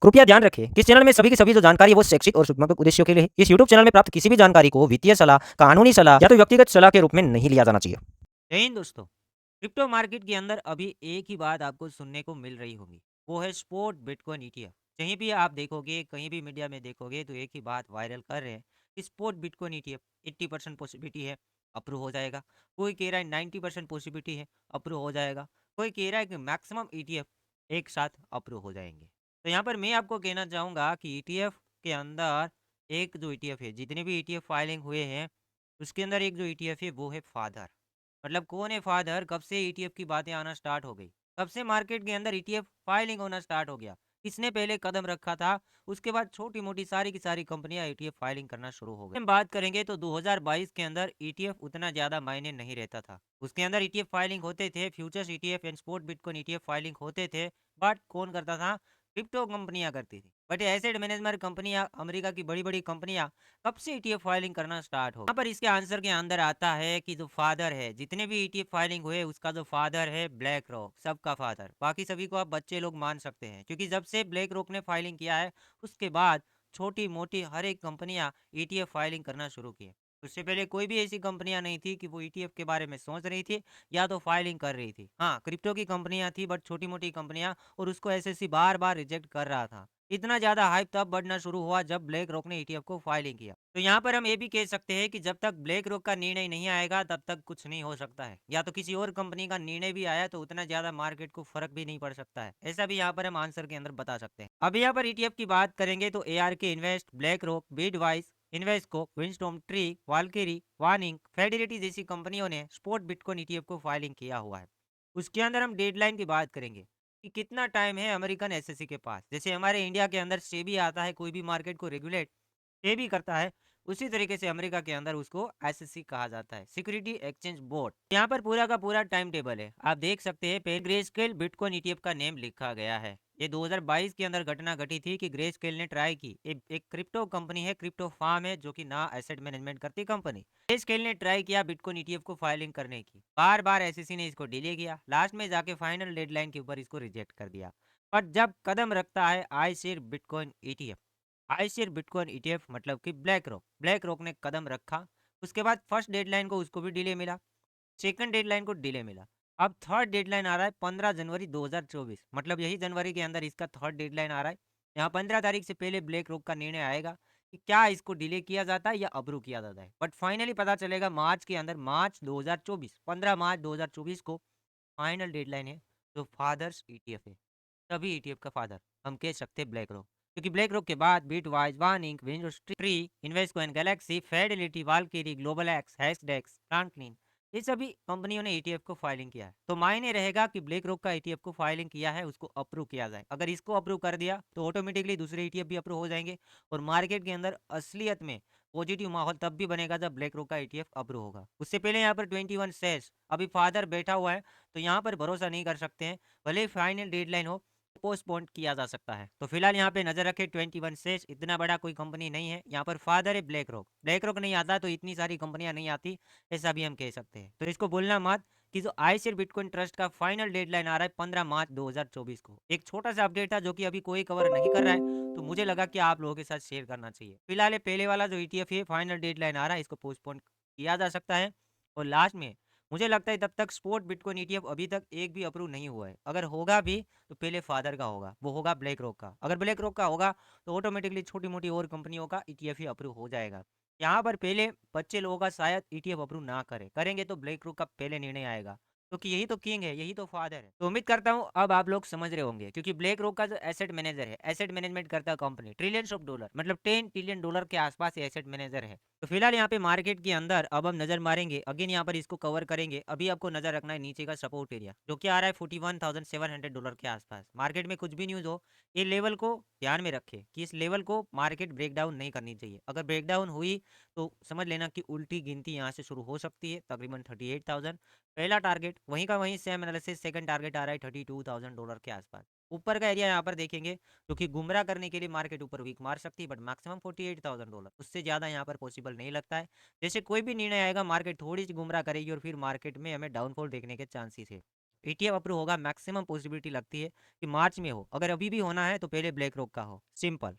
कृपया ध्यान रखें कि इस चैनल में सभी की सभी जो जानकारी है वो शैक्षिक और सूचनात्मक उद्देश्यों के लिए है। इस यूट्यूब चैनल में प्राप्त किसी भी जानकारी को वित्तीय सलाह, कानूनी सलाह या तो व्यक्तिगत सलाह के रूप में नहीं लिया जाना चाहिए। जय हिंद दोस्तों। क्रिप्टो मार्केट के अंदर अभी एक ही बात आपको सुनने को मिल रही होगी, वो है स्पोर्ट बिटकॉइन ईटीएफ। कहीं भी आप देखोगे, कहीं भी मीडिया में देखोगे तो एक ही बात वायरल कर रहे हैं कि स्पोर्ट बिटकॉइन ईटीएफ 80% पॉसिबिलिटी है अप्रूव हो जाएगा। कोई कह रहा है 90% पॉसिबिलिटी है अप्रूव हो जाएगा। कोई कह रहा है कि मैक्सिमम ईटीएफ एक साथ अप्रूव हो जाएंगे। तो यहाँ पर मैं आपको कहना चाहूँगा कि ईटीएफ के अंदर एक जो ईटीएफ है, जितने भी ईटीएफ फाइलिंग हुए हैं उसके अंदर एक जो ईटीएफ है वो है फादर। मतलब कौन है फादर, कब से ईटीएफ की बातें आना स्टार्ट हो गई, कब से मार्केट के अंदर ईटीएफ फाइलिंग होना स्टार्ट हो गया, किसने पहले कदम रखा था। उसके बाद छोटी मोटी सारी की सारी कंपनियां ईटीएफ फाइलिंग करना शुरू हो गई। हम बात करेंगे तो 2022 के अंदर ईटीएफ उतना ज्यादा मायने नहीं रहता था। उसके अंदर ईटीएफ फाइलिंग होते थे, futures ETF and sport bitcoin ETF filing होते थे। बट कौन करता था? क्रिप्टो कंपनियां करती थी। बट एसेट मैनेजमेंट कंपनियां, अमेरिका की बड़ी बड़ी कंपनियां कब से ईटीएफ फाइलिंग करना स्टार्ट हो? यहाँ पर इसके आंसर के अंदर आता है कि जो फादर है, जितने भी ईटीएफ फाइलिंग हुए उसका जो फादर है ब्लैक रॉक, सबका फादर। बाकी सभी को आप बच्चे लोग मान सकते हैं, क्योंकि जब से ब्लैक रॉक ने फाइलिंग किया है उसके बाद छोटी मोटी हर एक कंपनियां ईटीएफ फाइलिंग करना शुरू की है। उससे पहले कोई भी ऐसी कंपनियां नहीं थी कि वो ईटीएफ के बारे में सोच रही थी या तो फाइलिंग कर रही थी। हाँ, क्रिप्टो की कंपनियां थी बट छोटी मोटी कंपनियां, और उसको एसएससी बार बार रिजेक्ट कर रहा था। इतना ज्यादा हाइप तब बढ़ना शुरू हुआ जब ब्लैक रॉक ने ईटीएफ को फाइलिंग किया। तो यहाँ पर हम ये भी कह सकते हैं कि जब तक ब्लैक रॉक का निर्णय नहीं आएगा तब तक कुछ नहीं हो सकता है, या तो किसी और कंपनी का निर्णय भी आया तो उतना ज्यादा मार्केट को फर्क भी नहीं पड़ सकता है। ऐसा भी यहाँ पर हम आंसर के अंदर बता सकते हैं। अब यहाँ पर ईटीएफ की बात करेंगे तो AR K invest, BlackRock, Bitwise, Invesco, windstorm tree, Valkyrie, warning, Fidelity जैसी कंपनियों ने स्पोर्ट बिटकॉइन ईटीएफ को फाइलिंग किया हुआ है। उसके अंदर हम डेडलाइन की बात करेंगे कि कितना टाइम है अमेरिकन एसएससी के पास। जैसे हमारे इंडिया के अंदर सेबी आता है, कोई भी मार्केट को रेगुलेट सेबी करता है, उसी तरीके से अमेरिका के अंदर उसको एसएससी कहा जाता है, सिक्योरिटी एक्सचेंज बोर्ड। यहाँ पर पूरा का पूरा टाइम टेबल है, आप देख सकते हैं। पहले ग्रेस्केल बिटकॉइन ईटीएफ का नेम लिखा गया है। ये 2022 के अंदर घटना घटी थी कि ग्रेस्केल ने ट्राई की, एक क्रिप्टो कंपनी है, क्रिप्टो फार्म है, जो कि ना एसेट मैनेजमेंट करती कंपनी। ग्रेस्केल ने ट्राई किया बिटकॉइन ईटीएफ को फाइलिंग करने की, बार बार एसएससी ने इसको डिले किया, लास्ट में जाके फाइनल डेडलाइन के ऊपर इसको रिजेक्ट कर दिया। बट जब कदम रखता है I share bitcoin ETF, ICR bitcoin ETF मतलब कि ब्लैक रॉक ने कदम रखा। उसके बाद फर्स्ट डेडलाइन को उसको भी डिले मिला, सेकंड डेडलाइन को डिले मिला। अब थर्ड डेडलाइन आ रहा है 15 जनवरी 2024, मतलब यही जनवरी के अंदर इसका थर्ड डेडलाइन आ रहा है। यहाँ 15 तारीख से पहले ब्लैक रॉक का निर्णय आएगा कि क्या इसको डिले किया जाता है या अप्रूव किया जाता है। बट फाइनली पता चलेगा मार्च के अंदर, मार्च 2024, 15 मार्च 2024 को फाइनल डेडलाइन है। जो फादर्स ईटीएफ है, तभी ईटीएफ का फादर हम कह सकते हैं ब्लैक रॉक, क्योंकि ब्लैक रॉक के बाद Bitwise, warning, Windows tree, Invesco and Galaxy, Fidelity, Valkyrie, global X, Hashdex, Franklin, ये सभी कंपनियों ने ईटीएफ को फाइलिंग किया है। तो मायने रहेगा कि ब्लैक रॉक का ईटीएफ को फाइलिंग किया है, उसको अप्रूव किया जाए। अगर इसको अप्रूव कर दिया तो ऑटोमेटिकली दूसरे ईटीएफ भी अप्रूव हो जाएंगे, और मार्केट के अंदर असलियत में पॉजिटिव माहौल तब भी बनेगा जब ब्लैक रॉक का ईटीएफ अप्रूव होगा। उससे पहले यहाँ पर 21 शेयर्स अभी फादर बैठा हुआ है, तो यहाँ पर भरोसा नहीं कर सकते हैं। भले फाइनल डेडलाइन हो, पोस्टपोन किया जा सकता है। तो फिलहाल यहाँ पे नजर रखे 21 शेयर्स, इतना बड़ा कोई कंपनी नहीं है। यहाँ पर फादर है ब्लैक रॉक नहीं आता तो इतनी सारी कंपनियां नहीं आती, ऐसा भी हम कह सकते हैं। तो इसको बोलना मत कि जो आईसीआर बिटकॉइन ट्रस्ट का फाइनल डेडलाइन आ रहा है 15 मार्च 2024 को। एक छोटा सा अपडेट था जो कि अभी कोई कवर नहीं कर रहा है, तो मुझे लगा कि आप लोगों के साथ शेयर करना चाहिए। फिलहाल ये पहले वाला जो ईटीएफ है, फाइनल डेडलाइन आ रहा है, इसको पोस्टपोन किया जा सकता है। और लास्ट में मुझे लगता है तब तक स्पोर्ट बिटकॉइन ईटीएफ अभी तक एक भी अप्रूव नहीं हुआ है। अगर होगा भी तो पहले फादर का होगा, वो होगा ब्लैक रॉक का। अगर ब्लैक रॉक का होगा तो ऑटोमेटिकली छोटी मोटी और कंपनियों का ईटीएफ ही अप्रूव हो जाएगा। यहाँ पर पहले बच्चे लोगों का शायद ईटीएफ अप्रूव ना करेंगे तो ब्लैक रॉक का पहले निर्णय आएगा, क्योंकि यही तो किंग है, यही तो फादर है। तो उम्मीद करता हूँ अब आप लोग समझ रहे होंगे, क्योंकि ब्लैक रॉक का जो एसेट मैनेजर है, एसेट मैनेजमेंट करता कंपनी, ट्रिलियंस ऑफ डॉलर, मतलब 10 ट्रिलियन डॉलर के आसपास एसेट मैनेजर है। तो फिलहाल यहाँ पे मार्केट के अंदर अब हम नजर मारेंगे, अगेन यहाँ पर इसको कवर करेंगे। अभी आपको नजर रखना है नीचे का सपोर्ट एरिया, जो कि आ रहा है $41,700 के आसपास। मार्केट में कुछ भी न्यूज हो, ये लेवल को ध्यान में रखे कि इस लेवल को मार्केट ब्रेकडाउन नहीं करनी चाहिए। अगर ब्रेकडाउन हुई तो समझ लेना कि उल्टी गिनती यहाँ से शुरू हो सकती है, तकरीबन 38,000 पहला टारगेट। वहीं का वहीं सेम एनालिसिस, सेकंड टारगेट आ रहा है $32,000 के आसपास। ऊपर का एरिया यहाँ पर देखेंगे, क्योंकि गुमराह करने के लिए मार्केट ऊपर वीक मार सकती है, बट मैक्सिमम $48,000, उससे ज़्यादा यहाँ पर पॉसिबल नहीं लगता है। जैसे कोई भी निर्णय आएगा मार्केट थोड़ी सी गुमराह करेगी और फिर मार्केट में हमें डाउनफॉल देखने के चांसेस है। ETF अप्रूव होगा, मैक्सिमम पॉसिबिलिटी लगती है कि मार्च में हो। अगर अभी भी होना है तो पहले ब्लैक रॉक का हो, सिंपल।